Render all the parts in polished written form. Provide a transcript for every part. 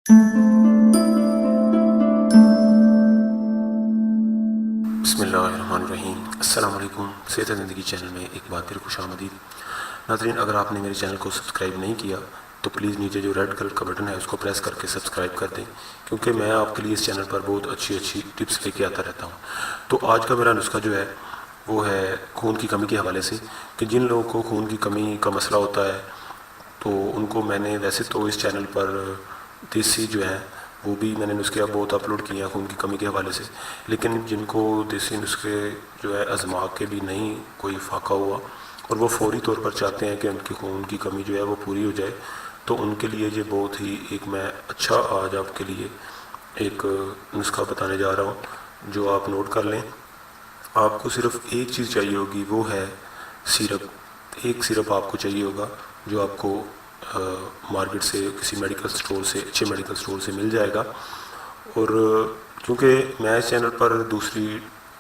بسم اللہ الرحمن الرحیم۔ السلام علیکم، صحت زندگی چینل میں ایک بار پھر خوش آمدید۔ ناظرین، اگر آپ نے میرے چینل کو سبسکرائب نہیں کیا تو پلیز نیچے جو ریڈ کلر کا بٹن ہے اس کو پریس کر کے سبسکرائب کر دیں، کیونکہ میں آپ کے لیے اس چینل پر بہت اچھی ٹپس لے کے آتا رہتا ہوں۔ تو آج کا میرا نسخہ جو ہے وہ ہے خون کی کمی کے حوالے سے، کہ جن لوگوں کو خون کی کمی کا مسئلہ ہوتا ہے تو ان کو میں نے ویسے تو اس چینل پر دیسی جو ہے وہ بھی میں نے نسخے بہت اپلوڈ کیے ہیں خون کی کمی کے حوالے سے، لیکن جن کو دیسی نسخے جو ہے آزما کے بھی نہیں کوئی فاقہ ہوا اور وہ فوری طور پر چاہتے ہیں کہ ان کی خون کی کمی جو ہے وہ پوری ہو جائے، تو ان کے لیے یہ بہت ہی ایک میں اچھا آج آپ کے لیے ایک نسخہ بتانے جا رہا ہوں جو آپ نوٹ کر لیں۔ آپ کو صرف ایک چیز چاہیے ہوگی، وہ ہے سیرپ۔ ایک سیرپ آپ کو چاہیے ہوگا جو آپ کو مارکیٹ سے کسی میڈیکل سٹور سے، اچھے میڈیکل سٹور سے مل جائے گا۔ اور کیونکہ میں اس چینل پر دوسری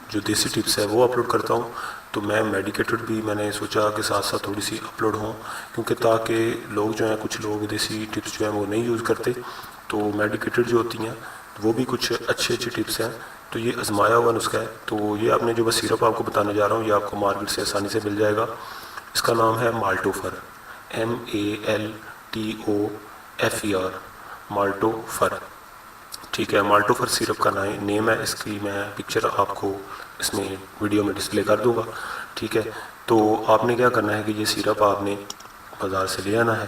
جو دیسی ٹپس ہے وہ اپلوڈ کرتا ہوں، تو میں میڈیکیٹڈ بھی میں نے سوچا کہ ساتھ ساتھ تھوڑی سی اپلوڈ ہوں، کیونکہ تاکہ لوگ جو ہیں کچھ لوگ دیسی ٹپس جو ہیں وہ نہیں یوز کرتے، تو میڈیکیٹڈ جو ہوتی ہیں وہ بھی کچھ اچھی ٹپس ہیں۔ تو یہ آزمایا ہوا نسخہ ہے، تو یہ آپ نے جو بس سیرپ آپ کو بتانے جا رہا ہوں یہ آپ کو مارکیٹ سے آسانی سے مل جائے گا۔ اس کا نام ہے مالٹوفر، MALTOFER، مالٹوفر، ٹھیک ہے۔ مالٹوفر سیرپ کا نیم ہے، اس کی میں پکچر آپ کو اس میں ویڈیو میں ڈسپلے کر دوں گا، ٹھیک ہے۔ تو آپ نے کیا کرنا ہے کہ یہ سیرپ آپ نے بازار سے لے آنا ہے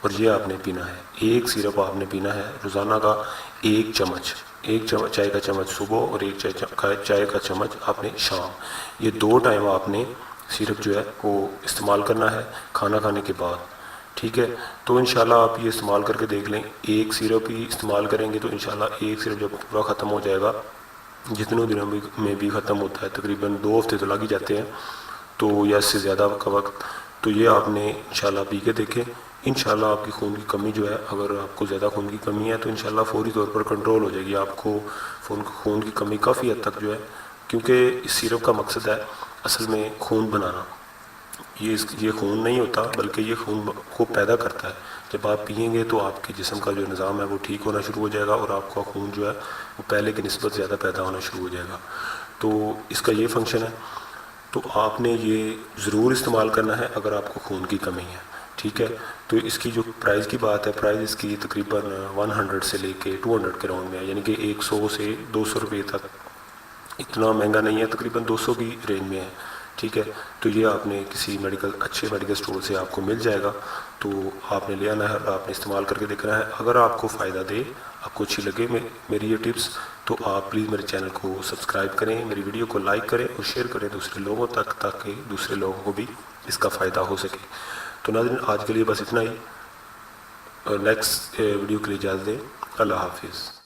اور یہ آپ نے پینا ہے۔ ایک سیرپ آپ نے پینا ہے روزانہ کا ایک چمچ چائے کا چمچ صبح اور ایک چائے کا چمچ آپ نے شام، یہ 2 ٹائم آپ نے سیرپ جو ہے وہ استعمال کرنا ہے کھانا کھانے کے بعد، ٹھیک ہے۔ تو انشاءاللہ آپ یہ استعمال کر کے دیکھ لیں، ایک سیرپ ہی استعمال کریں گے تو انشاءاللہ ایک سیرپ جب پورا ختم ہو جائے گا، جتنوں دنوں میں بھی ختم ہوتا ہے، تقریباً 2 ہفتے تو لگ ہی جاتے ہیں، تو یا اس سے زیادہ کا وقت، تو یہ آپ نے انشاءاللہ پی کے دیکھیں۔ انشاءاللہ آپ کی خون کی کمی جو ہے، اگر آپ کو زیادہ خون کی کمی ہے تو انشاءاللہ فوری طور پر کنٹرول ہو جائے گی آپ کو خون کی کمی کافی حد تک جو ہے، کیونکہ اس سیرپ کا مقصد ہے اصل میں خون بنانا۔ یہ خون نہیں ہوتا بلکہ یہ خون کو پیدا کرتا ہے۔ جب آپ پئیں گے تو آپ کے جسم کا جو نظام ہے وہ ٹھیک ہونا شروع ہو جائے گا اور آپ کا خون جو ہے وہ پہلے کی نسبت زیادہ پیدا ہونا شروع ہو جائے گا، تو اس کا یہ فنکشن ہے۔ تو آپ نے یہ ضرور استعمال کرنا ہے اگر آپ کو خون کی کمی ہے، ٹھیک ہے۔ تو اس کی جو پرائز کی بات ہے، پرائز اس کی تقریباً 100 سے لے کے 200 کے راؤنڈ میں ہے، یعنی کہ 100 سے 200 روپے تک، اتنا مہنگا نہیں ہے، تقریباً 200 کی رینج میں ہے، ٹھیک ہے۔ تو یہ آپ نے کسی اچھے میڈیکل سٹور سے آپ کو مل جائے گا، تو آپ نے لے آنا ہے اور آپ نے استعمال کر کے دیکھنا ہے۔ اگر آپ کو فائدہ دے، آپ کو اچھی لگے میری یہ ٹپس، تو آپ پلیز میرے چینل کو سبسکرائب کریں، میری ویڈیو کو لائک کریں اور شیئر کریں دوسرے لوگوں تک، تاکہ دوسرے لوگوں کو بھی اس کا فائدہ ہو سکے۔ تو ناظرین، آج کے لیے بس اتنا ہی، اور نیکسٹ ویڈیو کے لیے اجازت دیں۔ اللہ حافظ۔